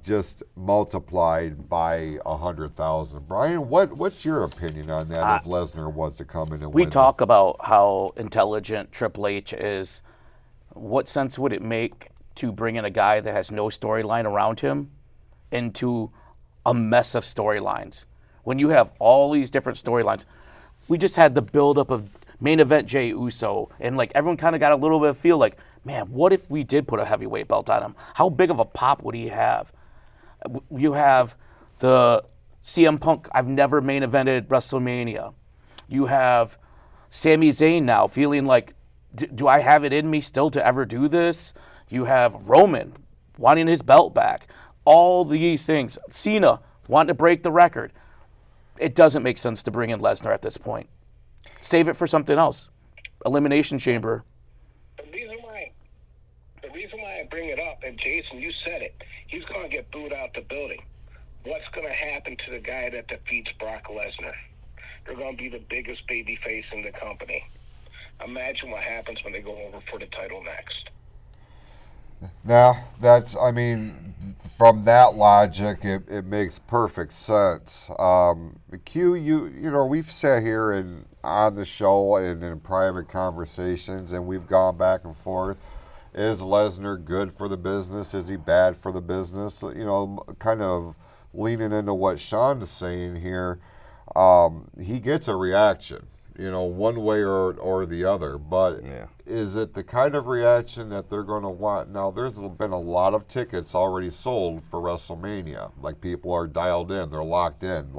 just multiplied by 100,000. Brian, what's your opinion on that if Lesnar was to come in and We win? talk about how intelligent Triple H is. What sense would it make to bring in a guy that has no storyline around him into a mess of storylines? When you have all these different storylines, we just had the buildup of main event Jey Uso, and everyone kind of got a little bit of feel like, man, what if we did put a heavyweight belt on him? How big of a pop would he have? You have the CM Punk, I've never main evented WrestleMania. You have Sami Zayn now feeling like, do I have it in me still to ever do this? You have Roman wanting his belt back. All these things. Cena wanting to break the record. It doesn't make sense to bring in Lesnar at this point. Save it for something else. Elimination Chamber. The reason why I bring it up, and Jason, you said it, he's going to get booed out the building. What's going to happen to the guy that defeats Brock Lesnar? They're going to be the biggest baby face in the company. Imagine what happens when they go over for the title next. Now, from that logic, it makes perfect sense. Q, we've sat here and on the show and in private conversations, and we've gone back and forth. Is Lesnar good for the business? Is he bad for the business? Kind of leaning into what Sean is saying here. He gets a reaction, one way or the other. But is it the kind of reaction that they're going to want? Now, there's been a lot of tickets already sold for WrestleMania. People are dialed in, they're locked in.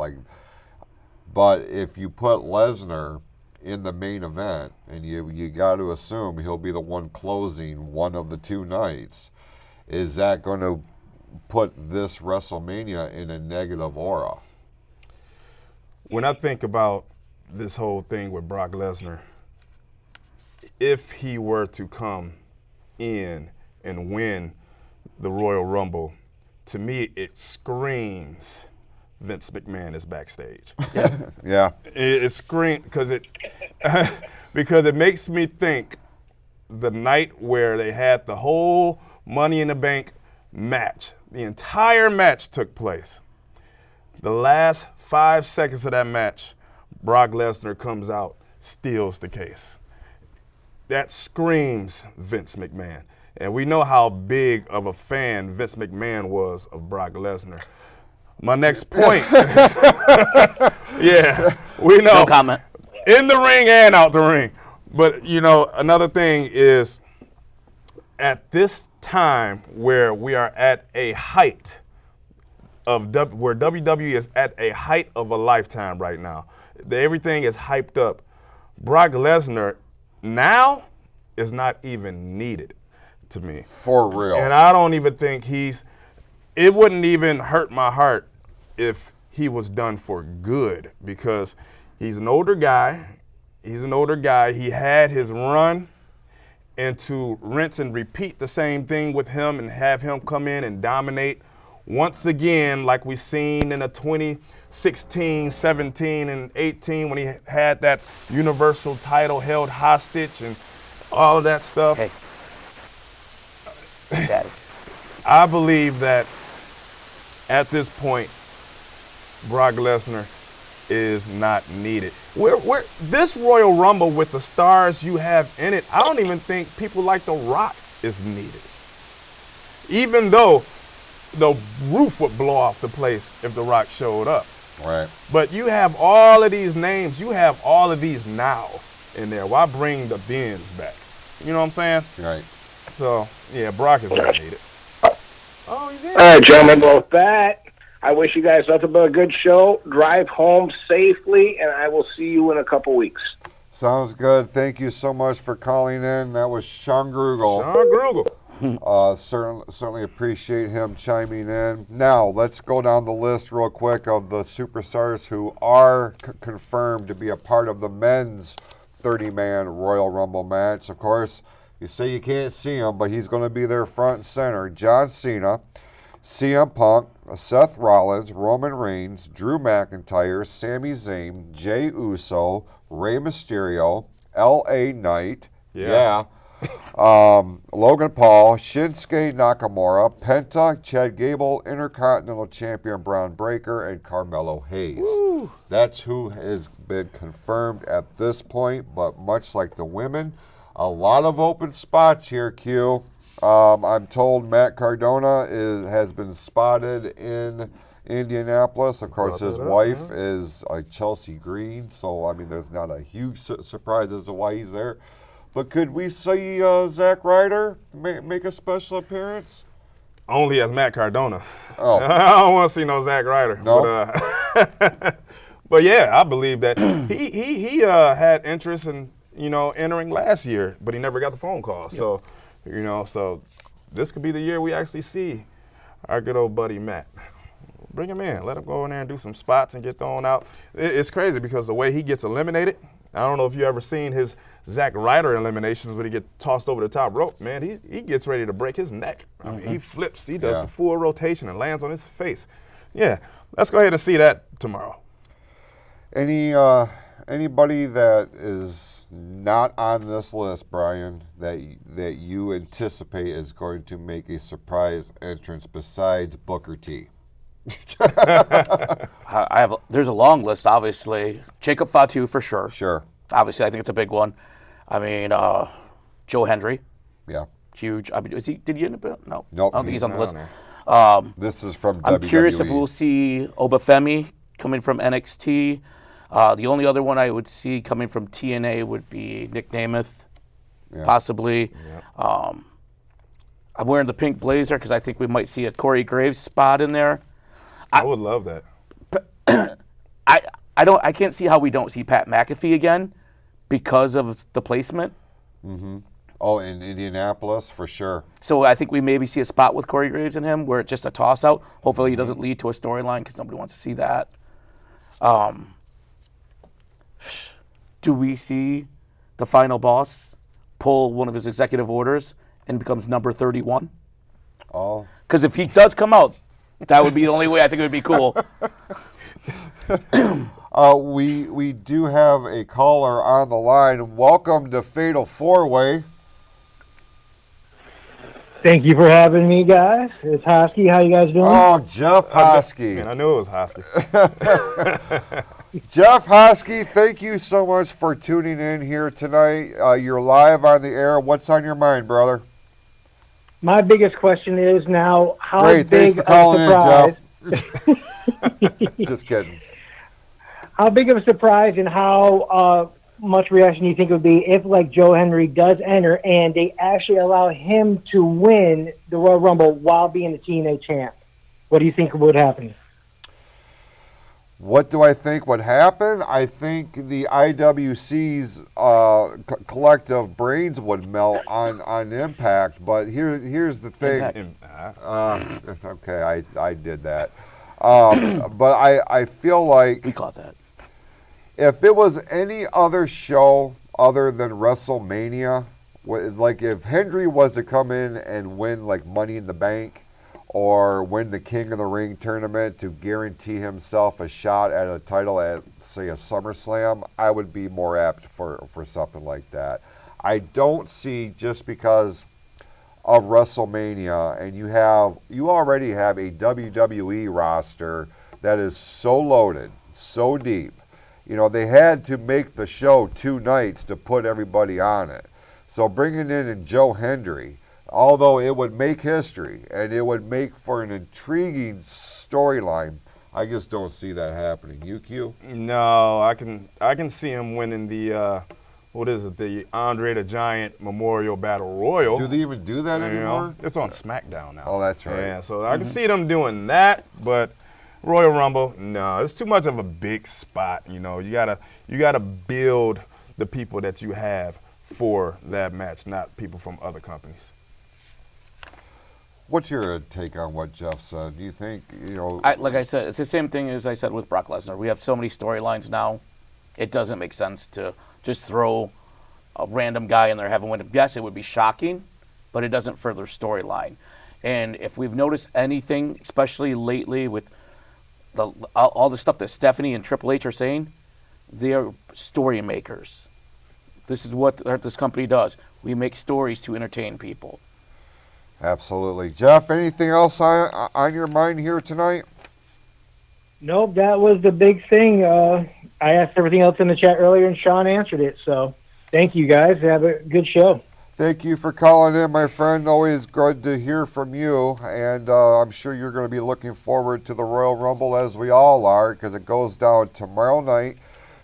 But if you put Lesnar in the main event, and you got to assume he'll be the one closing one of the two nights, is that going to put this WrestleMania in a negative aura? When I think about this whole thing with Brock Lesnar, if he were to come in and win the Royal Rumble to me, it screams Vince McMahon is backstage. Yeah. It screams because it makes me think the night where they had the whole Money in the Bank match. The entire match took place. The last 5 seconds of that match, Brock Lesnar comes out, steals the case. That screams Vince McMahon. And we know how big of a fan Vince McMahon was of Brock Lesnar. My next point, yeah, we know. No comment. In the ring and out the ring. But, you know, another thing is at this time where we are at a height of where WWE is at a height of a lifetime right now. Everything is hyped up. Brock Lesnar now is not even needed to me. For real. And I don't even think it wouldn't even hurt my heart if he was done for good, because he's an older guy. He had his run, and to rinse and repeat the same thing with him and have him come in and dominate once again like we seen in the 2016, 17, and 18 when he had that Universal title held hostage and all of that stuff. Hey. Daddy. I believe that at this point, Brock Lesnar is not needed. This Royal Rumble with the stars you have in it, I don't even think people like The Rock is needed. Even though the roof would blow off the place if The Rock showed up. Right. But you have all of these names, you have all of these nows in there. Why bring the Benz back? You know what I'm saying? Right. So, yeah, Brock is not needed. Oh, he's in. All right, gentlemen, well, with that, I wish you guys nothing but a good show. Drive home safely, and I will see you in a couple weeks. Sounds good. Thank you so much for calling in. That was Sean Grugel. Sean Grugel. Certainly appreciate him chiming in. Now, let's go down the list real quick of the superstars who are confirmed to be a part of the men's 30-man Royal Rumble match. Of course, you say you can't see him, but he's going to be there front and center. John Cena, CM Punk, Seth Rollins, Roman Reigns, Drew McIntyre, Sami Zayn, Jey Uso, Rey Mysterio, L.A. Knight, Logan Paul, Shinsuke Nakamura, Penta, Chad Gable, Intercontinental Champion Braun Breaker, and Carmelo Hayes. Woo. That's who has been confirmed at this point, but much like the women, a lot of open spots here, Q. I'm told Matt Cardona has been spotted in Indianapolis. Of course, his wife is Chelsea Green, so, I mean, there's not a huge surprise as to why he's there. But could we see Zack Ryder make a special appearance? Only as Matt Cardona. Oh. I don't want to see no Zack Ryder. No? But yeah, I believe that he had interest in, entering last year, but he never got the phone call. Yep. So, so this could be the year we actually see our good old buddy Matt. Bring him in. Let him go in there and do some spots and get thrown out. It's crazy because the way he gets eliminated, I don't know if you ever seen his Zack Ryder eliminations when he gets tossed over the top rope. Man, he gets ready to break his neck. I mean, he flips. He does the full rotation and lands on his face. Yeah, let's go ahead and see that tomorrow. Anybody that is not on this list, Brian, that you anticipate is going to make a surprise entrance besides Booker T? There's a long list, obviously. Jacob Fatu for sure. Sure. Obviously, I think it's a big one. I mean, Joe Hendry. Yeah. Huge. I mean, did he end up? No. Nope. I don't think he's on the list. This is from WWE. I'm curious if we'll see Obafemi coming from NXT. The only other one I would see coming from TNA would be Nick Namath, possibly. Yeah. I'm wearing the pink blazer because I think we might see a Corey Graves spot in there. I would love that. I can't see how we don't see Pat McAfee again because of the placement. Mm-hmm. Oh, in Indianapolis, for sure. So I think we maybe see a spot with Corey Graves and him where it's just a toss-out. Hopefully he doesn't lead to a storyline because nobody wants to see that. Do we see the final boss pull one of his executive orders and becomes number 31? Oh. Because if he does come out, That would be the only way I think it would be cool. We do have a caller on the line. Welcome to Fatal 4-Way. Thank you for having me, guys. It's Hosky. How you guys doing? Oh, Jeff Hosky. Man, I knew it was Hosky. Jeff Hosky, thank you so much for tuning in here tonight. You're live on the air. What's on your mind, brother? My biggest question is now, how Great, big thanks for calling of a surprise? in, Jeff. Just kidding. How big of a surprise and how much reaction do you think it would be if, like, Joe Henry does enter and they actually allow him to win the Royal Rumble while being the TNA champ? What do you think would happen? What do I think would happen? I think the IWC's collective brains would melt on Impact. But here's the thing. Okay, I did that. But I feel like We caught that. if it was any other show other than WrestleMania, like if Hendry was to come in and win like Money in the Bank or win the King of the Ring tournament to guarantee himself a shot at a title at, say, a SummerSlam, I would be more apt for something like that. I don't see, just because of WrestleMania, and you already have a WWE roster that is so loaded, so deep. You know, they had to make the show 2 nights to put everybody on it. So bringing in Joe Hendry, although it would make history and it would make for an intriguing storyline, I just don't see that happening. You, Q? No, I can see him winning the the Andre the Giant Memorial Battle Royal. Do they even do that anymore? It's on SmackDown now. Oh, that's right. Yeah, so I can see them doing that, but Royal Rumble, no, it's too much of a big spot. You know, you gotta build the people that you have for that match, not people from other companies. What's your take on what Jeff said? Do you think, Like I said, it's the same thing as I said with Brock Lesnar. We have so many storylines now, it doesn't make sense to just throw a random guy in there, have him win. Yes, it would be shocking, but it doesn't further storyline. And if we've noticed anything, especially lately with all the stuff that Stephanie and Triple H are saying, they're story makers. This is what this company does. We make stories to entertain people. Absolutely. Jeff, anything else on your mind here tonight? Nope, that was the big thing. I asked everything else in the chat earlier, and Sean answered it. So thank you, guys. Have a good show. Thank you for calling in, my friend. Always good to hear from you. And I'm sure you're going to be looking forward to the Royal Rumble, as we all are, because it goes down tomorrow night,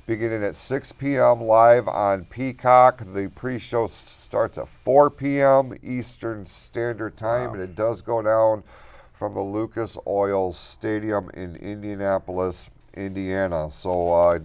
beginning at 6 p.m. live on Peacock. The pre-show starts at 4 p.m. Eastern Standard Time, and it does go down from the Lucas Oil Stadium in Indianapolis, Indiana. So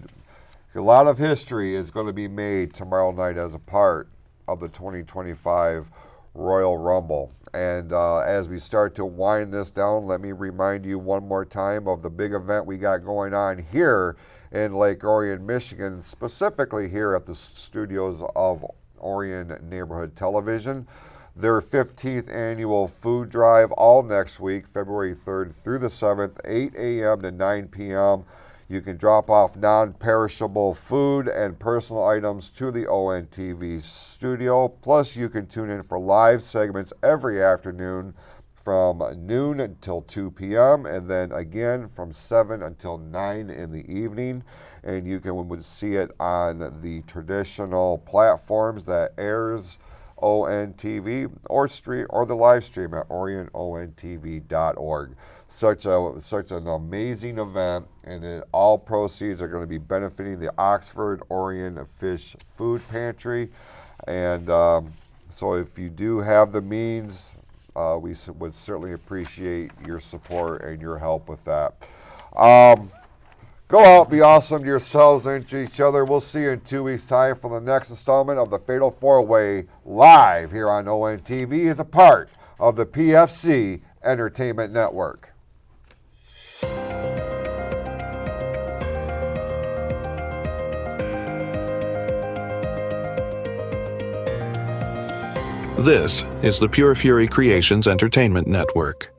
a lot of history is going to be made tomorrow night as a part of the 2025 Royal Rumble. And as we start to wind this down, let me remind you one more time of the big event we got going on here in Lake Orion, Michigan, specifically here at the studios of Orion Neighborhood Television. Their 15th annual food drive, all next week, February 3rd through the 7th, 8 a.m. to 9 p.m. You can drop off non-perishable food and personal items to the ONTV studio. Plus, you can tune in for live segments every afternoon from noon until 2 p.m. and then again from 7 until 9 in the evening. And you can see it on the traditional platforms that airs ONTV or the live stream at orionontv.org. Such an amazing event, and all proceeds are going to be benefiting the Oxford Orion Fish Food Pantry. And so if you do have the means, we would certainly appreciate your support and your help with that. Go out, be awesome to yourselves and to each other. We'll see you in 2 weeks' time for the next installment of the Fatal 4-Way live here on ONTV as a part of the PFC Entertainment Network. This is the Pure Fury Creations Entertainment Network.